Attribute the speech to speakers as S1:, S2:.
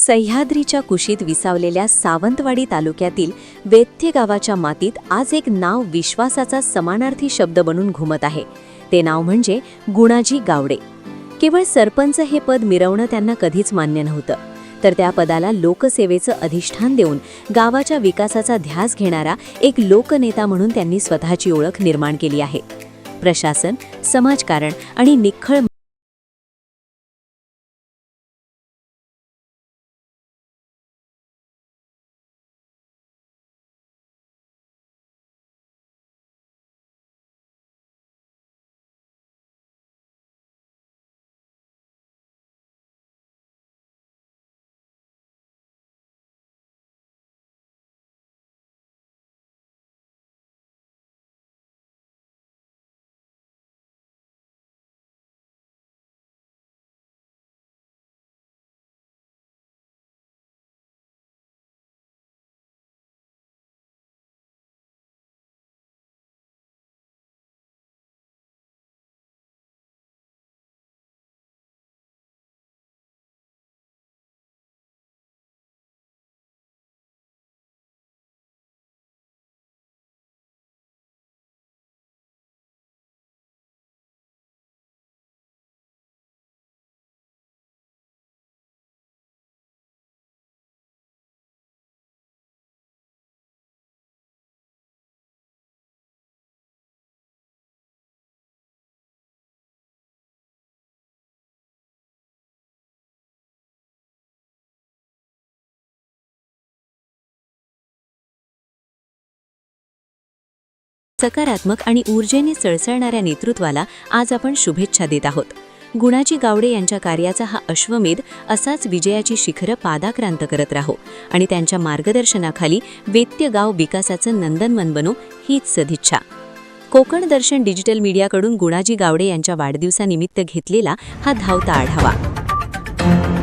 S1: सह्याद्रीच्या कुशीत विसावलेल्या सावंतवाडी तालुक्यातील वेत्य गावाच्या मातीत आज एक नाव विश्वासाचा समानार्थी शब्द बनून घुमत आहे. ते नाव म्हणजे गुणाजी गावडे. केवळ सरपंच हे पद मिरवणं त्यांना कधीच मान्य नव्हतं, तर त्या पदाला लोकसेवेचं अधिष्ठान देऊन गावाच्या विकासाचा ध्यास घेणारा एक लोकनेता म्हणून त्यांनी स्वतःची ओळख निर्माण केली आहे. प्रशासन, समाजकारण आणि निखळ सकारात्मक आणि ऊर्जेने सळसळणाऱ्या नेतृत्वाला आज आपण शुभेच्छा देत आहोत. गुणाजी गावडे यांच्या कार्याचा हा अश्वमेध असाच विजयाची शिखरं पादाक्रांत करत राहो आणि त्यांच्या मार्गदर्शनाखाली वेत्य गाव विकासाचं नंदनवन बनो, हीच सदिच्छा. कोकण दर्शन डिजिटल मीडियाकडून गुणाजी गावडे यांच्या वाढदिवसानिमित्त घेतलेला हा धावता आढावा.